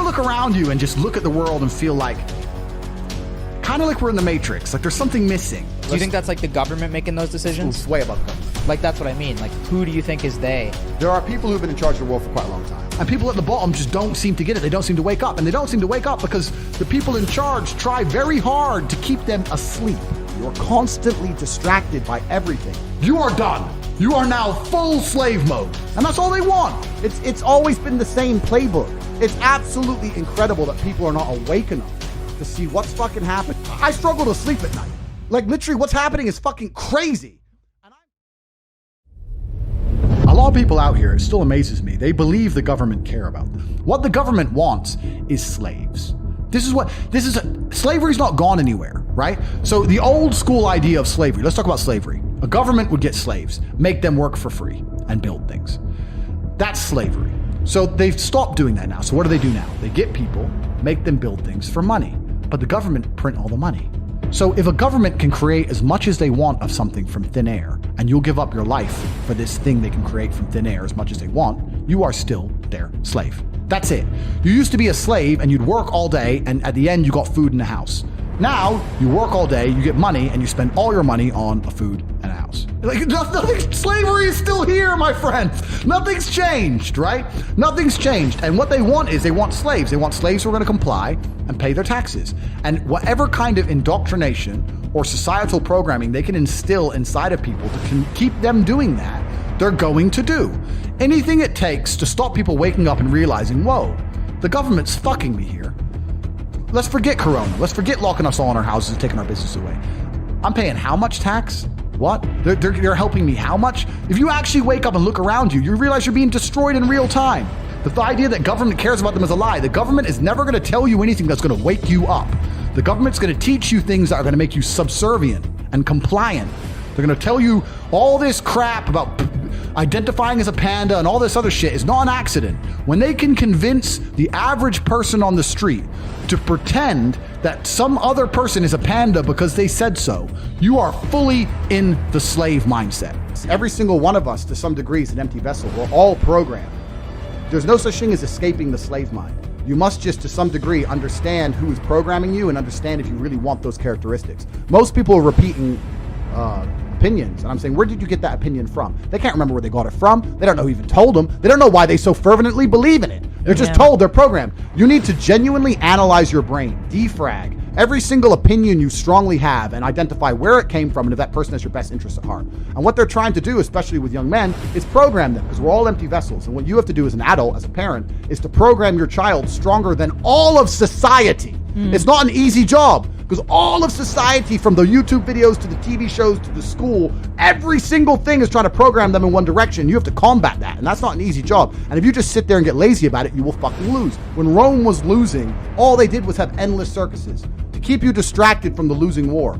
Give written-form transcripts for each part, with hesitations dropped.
look around you and just look at the world and feel like, kind of like we're in the Matrix, like there's something missing. Do you think that's like the government making those decisions? It's way above government. Like, that's what I mean. Like, who do you think is they? There are people who've been in charge of the world for quite a long time. And people at the bottom just don't seem to get it. They don't seem to wake up. And they don't seem to wake up because the people in charge try very hard to keep them asleep. You're constantly distracted by everything. You are done. You are now full slave mode. And that's all they want. It's always been the same playbook. It's absolutely incredible that people are not awake enough to see what's fucking happening. I struggle to sleep at night. Like, literally what's happening is fucking crazy. A lot of people out here, it still amazes me, they believe the government care about them. What the government wants is slaves. Slavery's not gone anywhere, right? So the old school idea of slavery, let's talk about slavery. A government would get slaves, make them work for free, and build things. That's slavery. So they've stopped doing that now. So what do they do now? They get people, make them build things for money, but the government print all the money. So if a government can create as much as they want of something from thin air, and you'll give up your life for this thing they can create from thin air as much as they want, you are still their slave. That's it. You used to be a slave and you'd work all day, and at the end you got food in the house. Now you work all day, you get money, and you spend all your money on a food and a house. Like, nothing, slavery is still here, my friends. Nothing's changed, right? Nothing's changed. And what they want is they want slaves. They want slaves who are going to comply and pay their taxes. And whatever kind of indoctrination or societal programming they can instill inside of people to keep them doing that, they're going to do. Anything it takes to stop people waking up and realizing, whoa, the government's fucking me here. Let's forget Corona. Let's forget locking us all in our houses and taking our business away. I'm paying how much tax? What? They're helping me how much? If you actually wake up and look around you, you realize you're being destroyed in real time. The idea that government cares about them is a lie. The government is never going to tell you anything that's going to wake you up. The government's going to teach you things that are going to make you subservient and compliant. They're going to tell you all this crap about identifying as a panda and all this other shit is not an accident. When they can convince the average person on the street to pretend that some other person is a panda because they said so, you are fully in the slave mindset. Every single one of us, to some degree, is an empty vessel. We're all programmed. There's no such thing as escaping the slave mind. You must just, to some degree, understand who is programming you and understand if you really want those characteristics. Most people are repeating opinions, and I'm saying, where did you get that opinion from? They can't remember where they got it from. They don't know who even told them. They don't know why they so fervently believe in it. They're just told, they're programmed. You need to genuinely analyze your brain, defrag every single opinion you strongly have, and identify where it came from and if that person has your best interest at heart. And what they're trying to do, especially with young men, is program them, because we're all empty vessels. And what you have to do as an adult, as a parent, is to program your child stronger than all of society. It's not an easy job, because all of society, from the YouTube videos to the TV shows to the school, every single thing is trying to program them in one direction. You have to combat that, and that's not an easy job. And if you just sit there and get lazy about it, you will fucking lose. When Rome was losing, all they did was have endless circuses to keep you distracted from the losing war.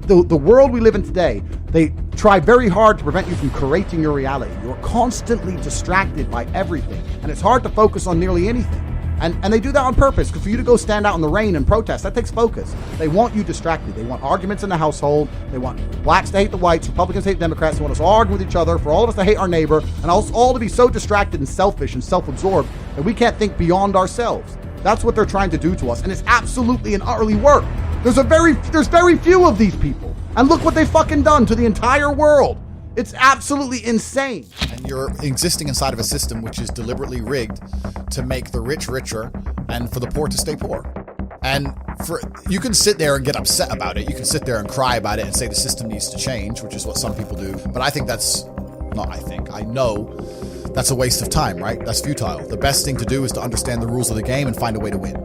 The world we live in today, they try very hard to prevent you from creating your reality. You're constantly distracted by everything, and it's hard to focus on nearly anything. And they do that on purpose, because for you to go stand out in the rain and protest, that takes focus. They want you distracted. They want arguments in the household. They want blacks to hate the whites, Republicans to hate Democrats. They want us all arguing with each other, for all of us to hate our neighbor, and us all to be so distracted and selfish and self-absorbed that we can't think beyond ourselves. That's what they're trying to do to us, and it's absolutely and utterly work. There's very few of these people, and look what they've fucking done to the entire world. It's absolutely insane. And you're existing inside of a system which is deliberately rigged to make the rich richer and for the poor to stay poor. And you can sit there and get upset about it. You can sit there and cry about it and say the system needs to change, which is what some people do. But I know that's a waste of time, right? That's futile. The best thing to do is to understand the rules of the game and find a way to win.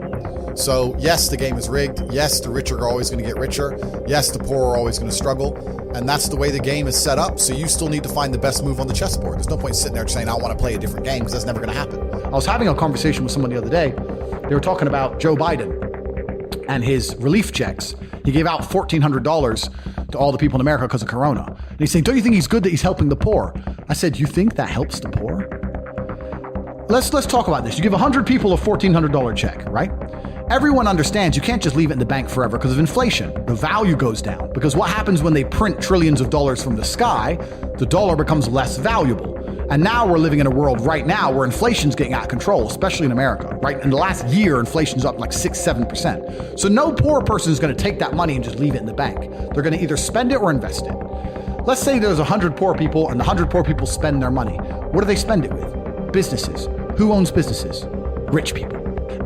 So yes, the game is rigged. Yes, the rich are always going to get richer. Yes, the poor are always going to struggle. And that's the way the game is set up. So you still need to find the best move on the chessboard. There's no point sitting there saying, I want to play a different game, because that's never going to happen. I was having a conversation with someone the other day. They were talking about Joe Biden and his relief checks. He gave out $1,400 to all the people in America because of Corona. And he's saying, don't you think he's good that he's helping the poor? I said, you think that helps the poor? Let's talk about this. You give 100 people a $1,400 check, right? Everyone understands you can't just leave it in the bank forever because of inflation. The value goes down, because what happens when they print trillions of dollars from the sky? The dollar becomes less valuable. And now we're living in a world right now where inflation's getting out of control, especially in America, right? In the last year, inflation's up like 6-7%. So no poor person is going to take that money and just leave it in the bank. They're going to either spend it or invest it. Let's say there's 100 poor people and the 100 poor people spend their money. What do they spend it with? Businesses. Who owns businesses? Rich people.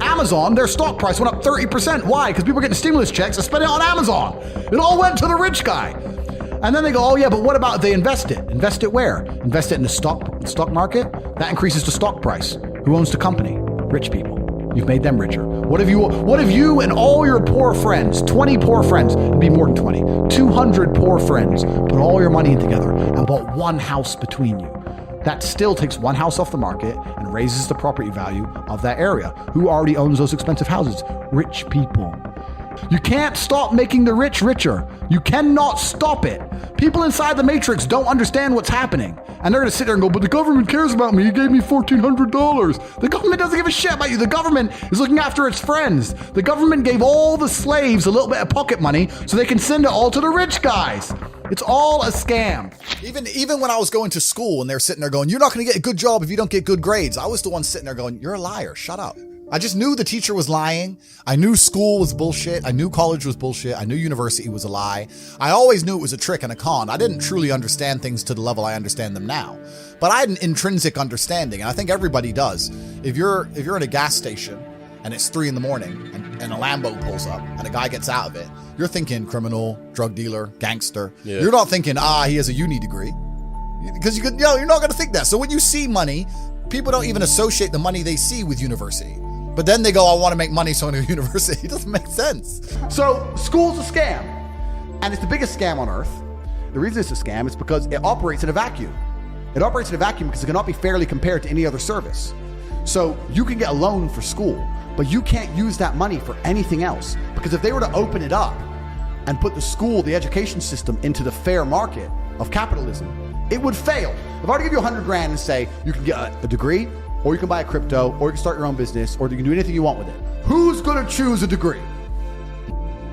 Amazon, their stock price went up 30%. Why? Because people are getting stimulus checks and spending it on Amazon. It all went to the rich guy. And then they go, oh yeah, but what about if they invest it? Invest it where? Invest it in the stock market? That increases the stock price. Who owns the company? Rich people. You've made them richer. What if you and all your poor friends, 20 poor friends, it'd be more than 20, 200 poor friends, put all your money in together and bought one house between you? That still takes one house off the market and raises the property value of that area. Who already owns those expensive houses? Rich people. You can't stop making the rich richer. You cannot stop it. People inside the matrix don't understand what's happening. And they're going to sit there and go, but the government cares about me. You gave me $1,400. The government doesn't give a shit about you. The government is looking after its friends. The government gave all the slaves a little bit of pocket money so they can send it all to the rich guys. It's all a scam. Even when I was going to school and they're sitting there going, you're not going to get a good job if you don't get good grades. I was the one sitting there going, you're a liar. Shut up. I just knew the teacher was lying. I knew school was bullshit. I knew college was bullshit. I knew university was a lie. I always knew it was a trick and a con. I didn't truly understand things to the level I understand them now. But I had an intrinsic understanding, and I think everybody does. If you're at a gas station and it's 3 a.m. and a Lambo pulls up and a guy gets out of it, you're thinking criminal, drug dealer, gangster. Yeah. You're not thinking, he has a uni degree. Because you're not going to think that. So when you see money, people don't even associate the money they see with university. But then they go, I want to make money, so I go to university. It doesn't make sense. So school's a scam. And it's the biggest scam on earth. The reason it's a scam is because it operates in a vacuum. It operates in a vacuum because it cannot be fairly compared to any other service. So you can get a loan for school, but you can't use that money for anything else. Because if they were to open it up and put the school, the education system, into the fair market of capitalism, it would fail. If I were to give you $100,000 and say you can get a degree, or you can buy a crypto, or you can start your own business, or you can do anything you want with it, who's going to choose a degree?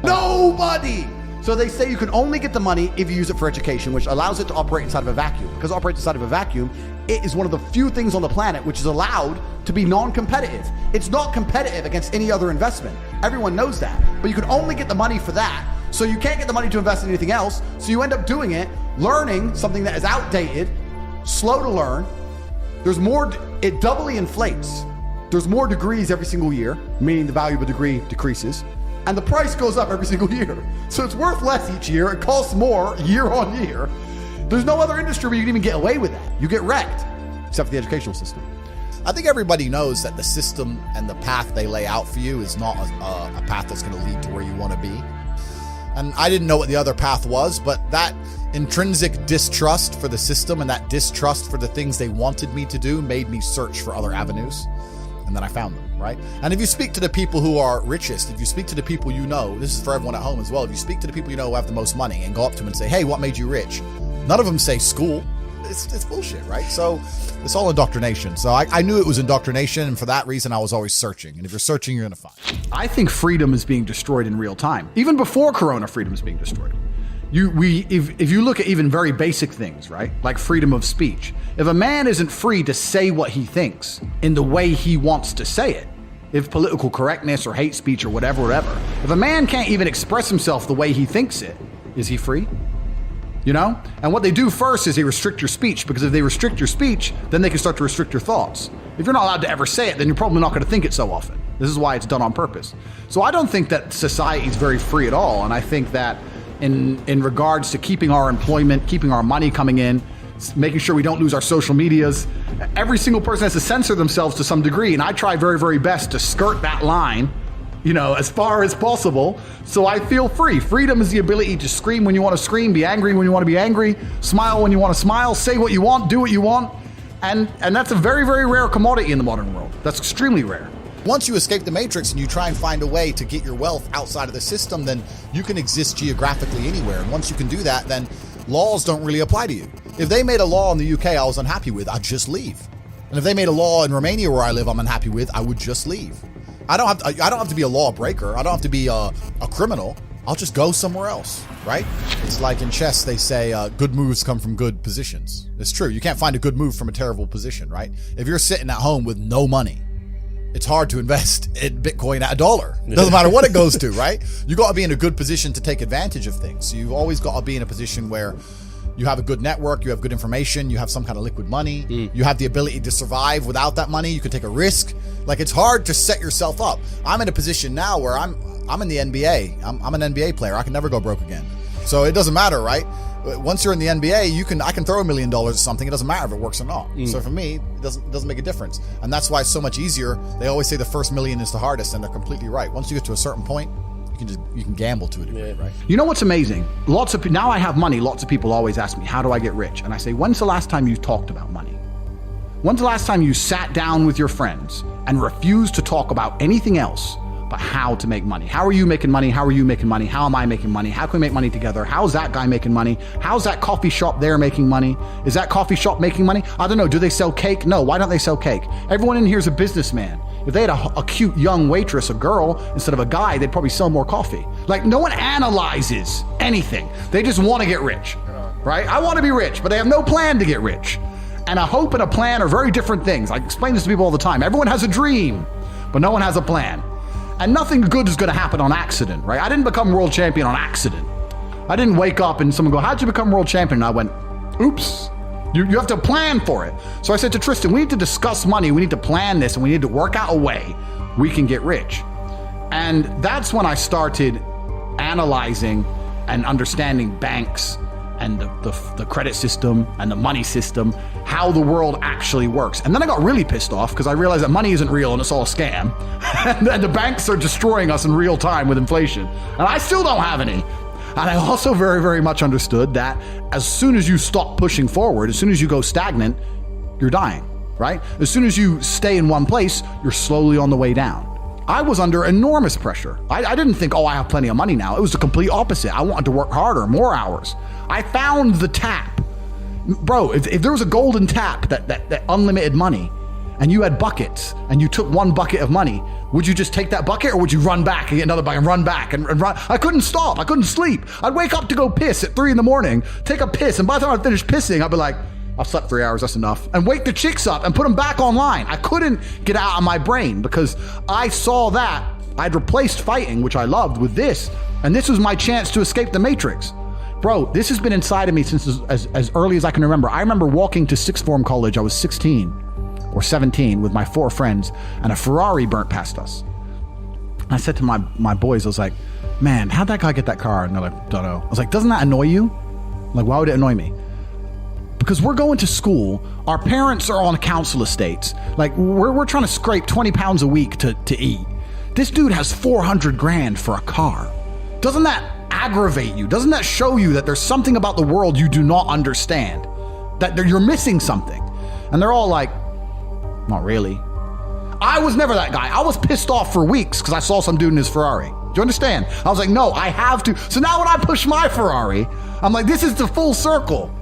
Nobody! So they say you can only get the money if you use it for education, which allows it to operate inside of a vacuum. Because it operates inside of a vacuum, it is one of the few things on the planet which is allowed to be non-competitive. It's not competitive against any other investment. Everyone knows that. But you can only get the money for that. So you can't get the money to invest in anything else. So you end up doing it, learning something that is outdated, slow to learn. There's more, it doubly inflates. There's more degrees every single year, meaning the value of a degree decreases. And the price goes up every single year. So it's worth less each year. It costs more year on year. There's no other industry where you can even get away with that. You get wrecked, except for the educational system. I think everybody knows that the system and the path they lay out for you is not a path that's going to lead to where you want to be. And I didn't know what the other path was, but that intrinsic distrust for the system and that distrust for the things they wanted me to do made me search for other avenues. And then I found them, right? And if you speak to the people who are richest, if you speak to the people you know, this is for everyone at home as well, if you speak to the people you know who have the most money and go up to them and say, hey, what made you rich? None of them say school. It's bullshit, right? So it's all indoctrination. So I knew it was indoctrination, and for that reason, I was always searching. And if you're searching, you're going to find. I think freedom is being destroyed in real time. Even before Corona, freedom is being destroyed. If you look at even very basic things, right? Like freedom of speech. If a man isn't free to say what he thinks in the way he wants to say it, if political correctness or hate speech or whatever, if a man can't even express himself the way he thinks it, is he free? You know? And what they do first is they restrict your speech, because if they restrict your speech, then they can start to restrict your thoughts. If you're not allowed to ever say it, then you're probably not going to think it so often. This is why it's done on purpose. So I don't think that society is very free at all. And I think that in regards to keeping our employment, keeping our money coming in, making sure we don't lose our social medias, every single person has to censor themselves to some degree. And I try very, very best to skirt that line, you know, as far as possible. So I feel free. Freedom is the ability to scream when you want to scream, be angry when you want to be angry, smile when you want to smile, say what you want, do what you want. And that's a very, very rare commodity in the modern world. That's extremely rare. Once you escape the matrix and you try and find a way to get your wealth outside of the system, then you can exist geographically anywhere. And once you can do that, then laws don't really apply to you. If they made a law in the UK I was unhappy with, I'd just leave. And if they made a law in Romania where I live I'm unhappy with, I would just leave. I don't have to be a law breaker. I don't have to be a criminal. I'll just go somewhere else, right? It's like in chess, they say good moves come from good positions. It's true. You can't find a good move from a terrible position, right? If you're sitting at home with no money, it's hard to invest in Bitcoin at $1. Doesn't matter what it goes to, right? You got to be in a good position to take advantage of things. So you've always got to be in a position where you have a good network, you have good information, you have some kind of liquid money, you have the ability to survive without that money, you can take a risk. Like, it's hard to set yourself up. I'm in a position now where I'm in the NBA. I'm an NBA player. I can never go broke again. So it doesn't matter, right? Once you're in the NBA, I can throw $1 million at something. It doesn't matter if it works or not. So for me, it doesn't make a difference. And that's why it's so much easier. They always say the first million is the hardest, and they're completely right. Once you get to a certain point, you can gamble to a degree, right? You know what's amazing? Now I have money. Lots of people always ask me, how do I get rich? And I say, when's the last time you talked about money? When's the last time you sat down with your friends and refused to talk about anything else but how to make money? How are you making money? How are you making money? How am I making money? How can we make money together? How's that guy making money? How's that coffee shop there making money? Is that coffee shop making money? I don't know. Do they sell cake? No. Why don't they sell cake? Everyone in here is a businessman. If they had a cute young waitress, a girl, instead of a guy, they'd probably sell more coffee. Like, no one analyzes anything. They just want to get rich, right? I want to be rich, but they have no plan to get rich. And a hope and a plan are very different things. I explain this to people all the time. Everyone has a dream, but no one has a plan. And nothing good is going to happen on accident, right? I didn't become world champion on accident. I didn't wake up and someone go, how'd you become world champion? And I went, oops. You have to plan for it. So I said to Tristan, we need to discuss money. We need to plan this, and we need to work out a way we can get rich. And that's when I started analyzing and understanding banks and the credit system and the money system, how the world actually works. And then I got really pissed off because I realized that money isn't real and it's all a scam. And the banks are destroying us in real time with inflation. And I still don't have any. And I also very, very much understood that as soon as you stop pushing forward, as soon as you go stagnant, you're dying, right? As soon as you stay in one place, you're slowly on the way down. I was under enormous pressure. I didn't think, I have plenty of money now. It was the complete opposite. I wanted to work harder, more hours. I found the tap. Bro, if there was a golden tap that unlimited money, and you had buckets, and you took one bucket of money, would you just take that bucket, or would you run back and get another bucket and run back and run? I couldn't stop. I couldn't sleep. I'd wake up to go piss at 3 a.m, take a piss, and by the time I finished pissing, I'd be like, I've slept 3 hours, that's enough. And wake the chicks up and put them back online. I couldn't get out of my brain because I saw that I'd replaced fighting, which I loved, with this. And this was my chance to escape the matrix. Bro, this has been inside of me since as early as I can remember. I remember walking to sixth form college. I was 16 or 17 with my 4 friends, and a Ferrari burnt past us. I said to my boys, I was like, man, how'd that guy get that car? And they're like, don't know. I was like, doesn't that annoy you? I'm like, why would it annoy me? Because we're going to school, our parents are on council estates. Like, we're trying to scrape 20 pounds a week to eat. This dude has 400 grand for a car. Doesn't that aggravate you? Doesn't that show you that there's something about the world you do not understand? That you're missing something? And they're all like, not really. I was never that guy. I was pissed off for weeks because I saw some dude in his Ferrari. Do you understand? I was like, no, I have to. So now when I push my Ferrari, I'm like, this is the full circle.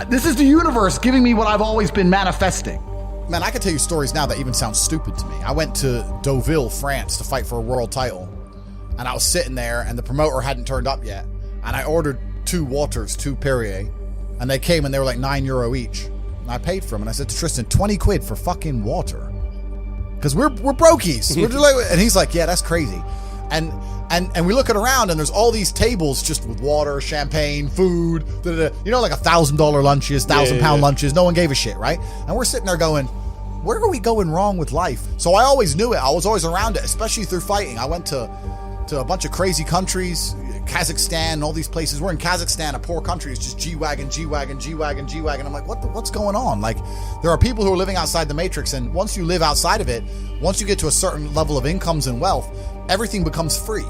This is the universe giving me what I've always been manifesting. Man, I can tell you stories now that even sound stupid to me. I went to Deauville, France to fight for a world title. And I was sitting there and the promoter hadn't turned up yet. And I ordered 2 waters, 2 Perrier. And they came and they were like €9 each. And I paid for them. And I said to Tristan, 20 quid for fucking water. Because we're brokies. We're just like, and he's like, yeah, that's crazy. And we look around and there's all these tables just with water, champagne, food, you know, like $1,000 lunches, £1,000 lunches. No one gave a shit, right? And we're sitting there going, where are we going wrong with life? So I always knew it. I was always around it, especially through fighting. I went to a bunch of crazy countries, Kazakhstan, and all these places. We're in Kazakhstan, a poor country. It's just G-Wagon, G-Wagon, G-Wagon, G-Wagon. I'm like, what's going on? Like, there are people who are living outside the matrix, and once you live outside of it, once you get to a certain level of incomes and wealth, everything becomes free.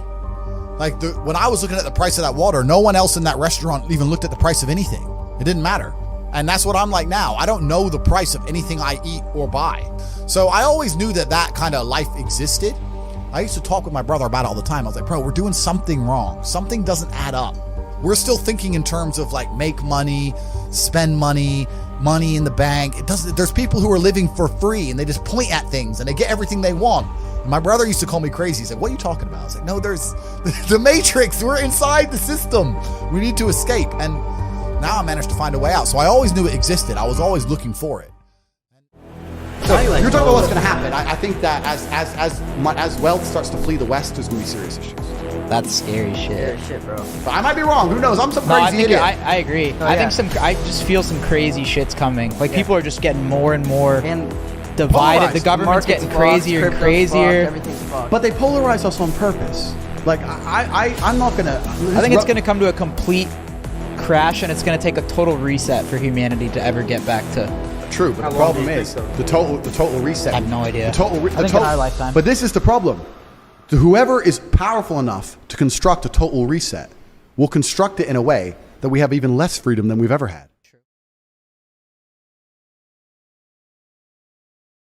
Like, when I was looking at the price of that water, no one else in that restaurant even looked at the price of anything. It didn't matter. And that's what I'm like now. I don't know the price of anything I eat or buy. So I always knew that kind of life existed. I used to talk with my brother about it all the time. I was like, bro, we're doing something wrong. Something doesn't add up. We're still thinking in terms of like make money, spend money, money in the bank. There's people who are living for free and they just point at things and they get everything they want. My brother used to call me crazy. He's like, what are you talking about? I was like, no, there's the Matrix. We're inside the system. We need to escape. And now I managed to find a way out. So I always knew it existed. I was always looking for it. So you're talking about what's going to happen. I think that as wealth starts to flee the West, there's going to be serious issues. That's scary shit. Shit, bro. But I might be wrong. Who knows? I'm some No, crazy idiot. I agree. I think I just feel some crazy shit's coming. Like people are just getting more and more And divided. polarized. The government's market's getting crazier fucked, and crypto's crazier. fucked, everything's fucked. But they polarize us on purpose. Like I'm not gonna. I think it's going to come to a complete crash, and it's going to take a total reset for humanity to ever get back to. True, but How the long problem do you is think the total reset. I have no idea. The total. I think in our lifetime. But this is the problem. Whoever is powerful enough to construct a total reset will construct it in a way that we have even less freedom than we've ever had.